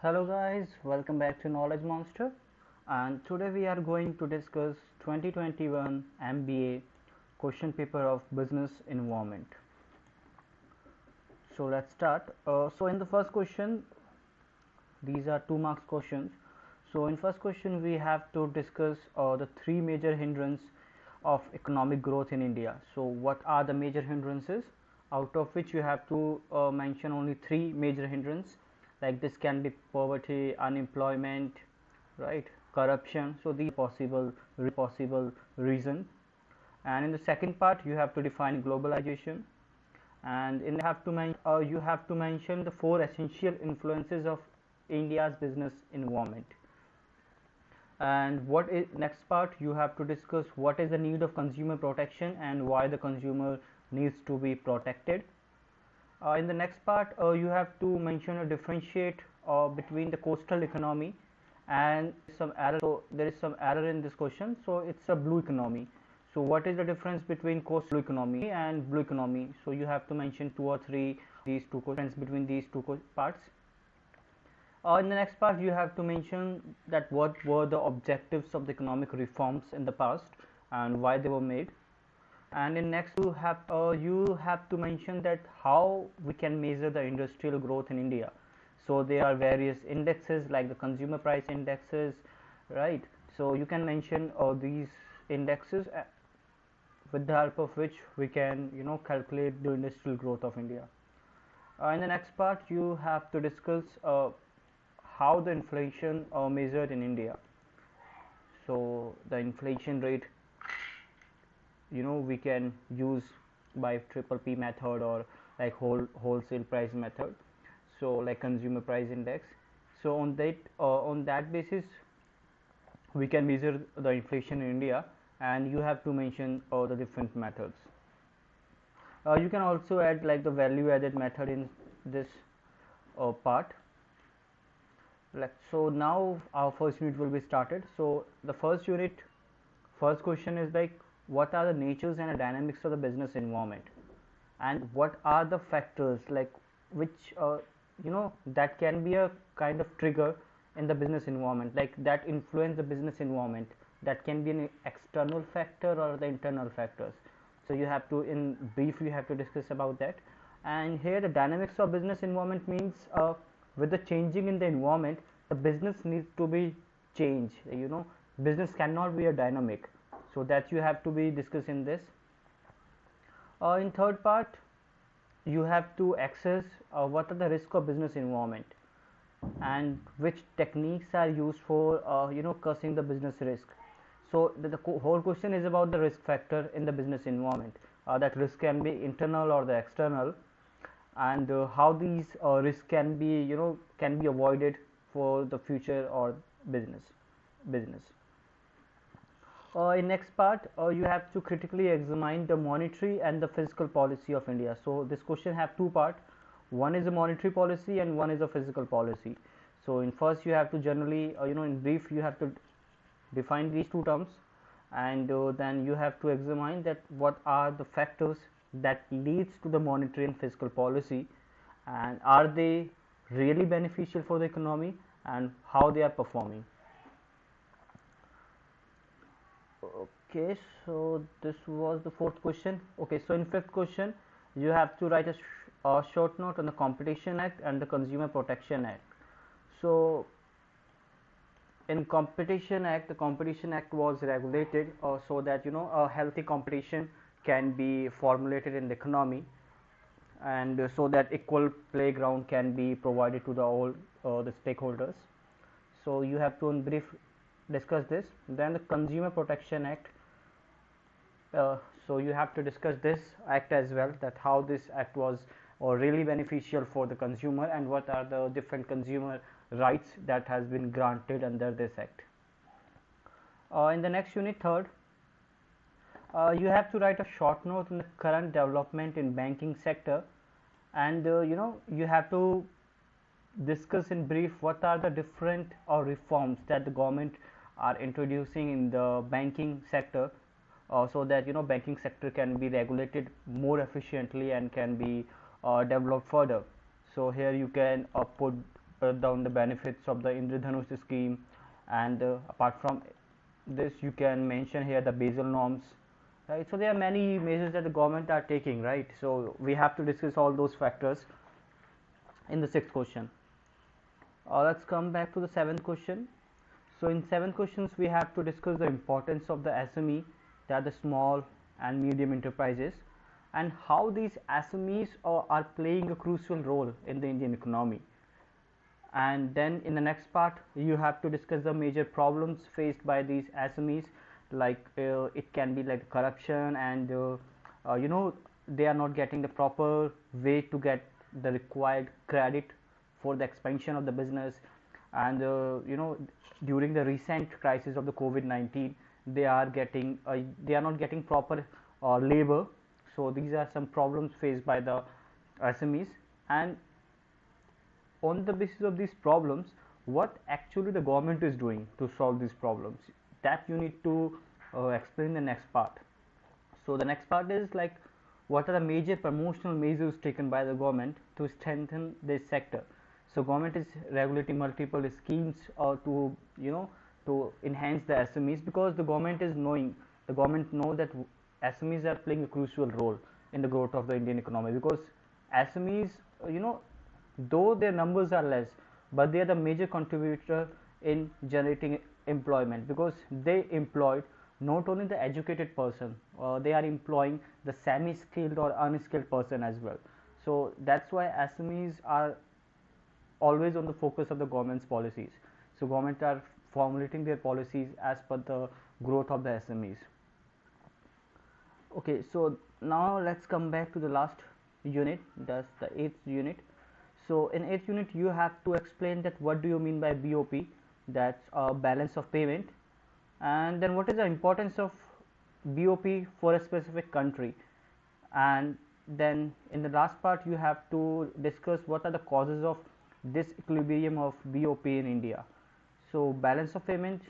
Hello guys, welcome back to Knowledge Monster, and today we are going to discuss 2021 MBA question paper of business environment. So let's start. So in the first question, these are 2 marks questions. So in first question we have to discuss the three major hindrances of economic growth in India. So what are the major hindrances, out of which you have to mention only three major hindrances, like this can be poverty, unemployment, right, corruption. So these possible reason. And in the second part you have to define globalization, and in you have to mention the four essential influences of India's business environment. And what is next part, you have to discuss what is the need of consumer protection and why the consumer needs to be protected. In the next part you have to mention or differentiate between the coastal economy and some error. So there is some error in this question, so it's a blue economy. So what is the difference between coastal economy and blue economy? So you have to mention two or three these two difference between these two parts. In the next part you have to mention that what were the objectives of the economic reforms in the past and why they were made. And in next you have to mention that how we can measure the industrial growth in India. So there are various indexes like the consumer price indexes, right? So you can mention these indexes with the help of which we can calculate the industrial growth of India. In the next part you have to discuss how the inflation measured in India. So the inflation rate we can use by triple P method or like wholesale price method, so like consumer price index. So on that basis we can measure the inflation in India, and you have to mention the different methods. You can also add like the value added method in this part. Like, so now our first unit will be started. So the first question is like, what are the natures and the dynamics of the business environment, and what are the factors like which that can be a kind of trigger in the business environment, like that influence the business environment. That can be an external factor or the internal factors. So you have to, in brief, you have to discuss about that. And here the dynamics of business environment means with the changing in the environment, the business needs to be changed. Business cannot be a dynamic, so that you have to be discussing this. In third part you have to access what are the risk of business environment and which techniques are used for cursing the business risk. So the whole question is about the risk factor in the business environment. That risk can be internal or the external, and how these risks can be avoided for the future or business. In next part you have to critically examine the monetary and the fiscal policy of India. So this question have two parts. One is a monetary policy and one is a fiscal policy. So in first you have to generally in brief you have to define these two terms, and then you have to examine that what are the factors that leads to the monetary and fiscal policy, and are they really beneficial for the economy, and how they are performing. Okay, so this was the fourth question. Okay, so in fifth question you have to write a short note on the Competition Act and the Consumer Protection Act. So in the Competition Act was regulated so that a healthy competition can be formulated in the economy, and so that equal playground can be provided to all the stakeholders. So you have to in brief discuss this. Then the Consumer Protection Act, so you have to discuss this act as well, that how this act was really beneficial for the consumer, and what are the different consumer rights that has been granted under this act. In the next unit, third, you have to write a short note on the current development in banking sector, and you have to discuss in brief what are the different reforms that the government are introducing in the banking sector, so that banking sector can be regulated more efficiently and can be developed further. So here you can put down the benefits of the Indradhanush scheme, and apart from this you can mention here the Basel norms, right? So there are many measures that the government are taking, right? So we have to discuss all those factors in the sixth question. Let's come back to the seventh question. So in seven questions we have to discuss the importance of the SME, that are the small and medium enterprises, and how these SMEs are playing a crucial role in the Indian economy. And then in the next part you have to discuss the major problems faced by these SMEs, like it can be like corruption, and they are not getting the proper way to get the required credit for the expansion of the business. And during the recent crisis of the COVID-19, they are not getting proper labor. So these are some problems faced by the SMEs. And on the basis of these problems, what actually the government is doing to solve these problems, that you need to explain the next part. So the next part is like, what are the major promotional measures taken by the government to strengthen this sector. So government is regulating multiple schemes to to enhance the SMEs, because the government know that SMEs are playing a crucial role in the growth of the Indian economy, because SMEs, though their numbers are less, but they are the major contributor in generating employment, because they employed not only the educated person, they are employing the semi skilled or unskilled person as well. So that's why SMEs are always on the focus of the government's policies. So government are formulating their policies as per the growth of the SMEs. Okay, so now let's come back to the last unit, that's the eighth unit. So in eighth unit you have to explain that what do you mean by BOP, that's balance of payment, and then what is the importance of BOP for a specific country, and then in the last part you have to discuss what are the causes of disequilibrium of BOP in India. So balance of payment,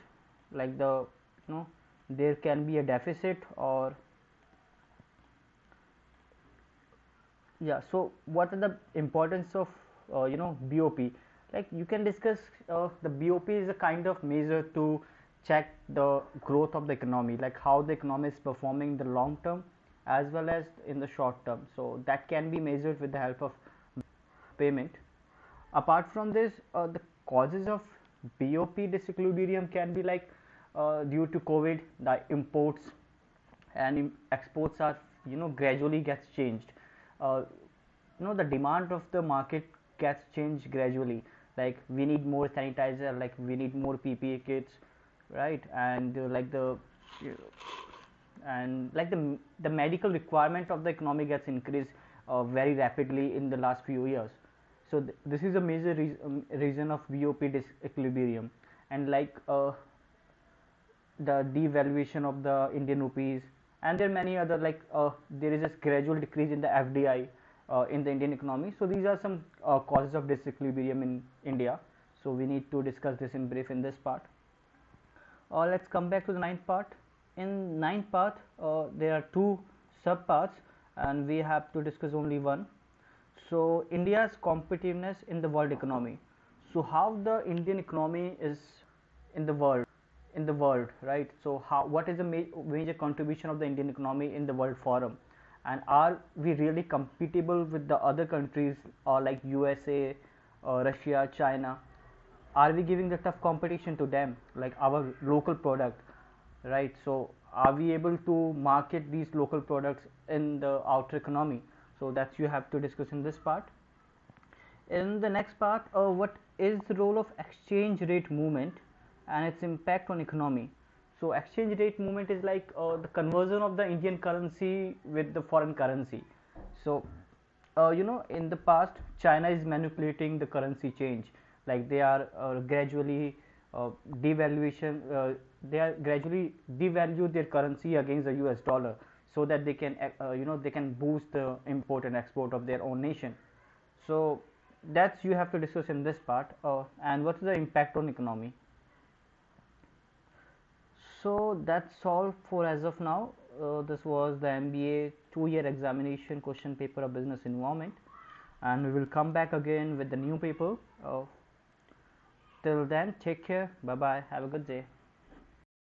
like there can be a deficit, or so what are the importance of BOP? Like you can discuss the BOP is a kind of measure to check the growth of the economy, like how the economy is performing in the long term as well as in the short term. So that can be measured with the help of payment. Apart from this, the causes of BOP disequilibrium can be like due to COVID, the imports and exports are gradually gets changed. uh, the demand of the market gets changed gradually, like we need more sanitizer, like we need more PPE kits, right? And the medical requirement of the economy gets increased very rapidly in the last few years. So this is a major reason of BOP disequilibrium. And like the devaluation of the Indian rupees, and there are many other, like there is a gradual decrease in the FDI in the Indian economy. So these are some causes of disequilibrium in India. So we need to discuss this in brief in this part. Let's come back to the ninth part. In ninth part, there are two sub parts, and we have to discuss only one. So India's competitiveness in the world economy. So how the Indian economy is in the world, right? So how, what is the major contribution of the Indian economy in the world forum, and are we really compatible with the other countries like USA, Russia, China? Are we giving the tough competition to them, like our local product, right? So are we able to market these local products in the outer economy? So that's you have to discuss in this part. In the next part, what is the role of exchange rate movement and its impact on economy? So exchange rate movement is like the conversion of the Indian currency with the foreign currency. So in the past China is manipulating the currency change, like they are gradually devaluation they are gradually devalue their currency against the US dollar, so that they can they can boost the import and export of their own nation. So that's you have to discuss in this part. And what's the impact on economy? So that's all for as of now. This was the MBA 2-year examination question paper of business environment, and we will come back again with the new paper. Till then, take care. Bye bye. Have a good day.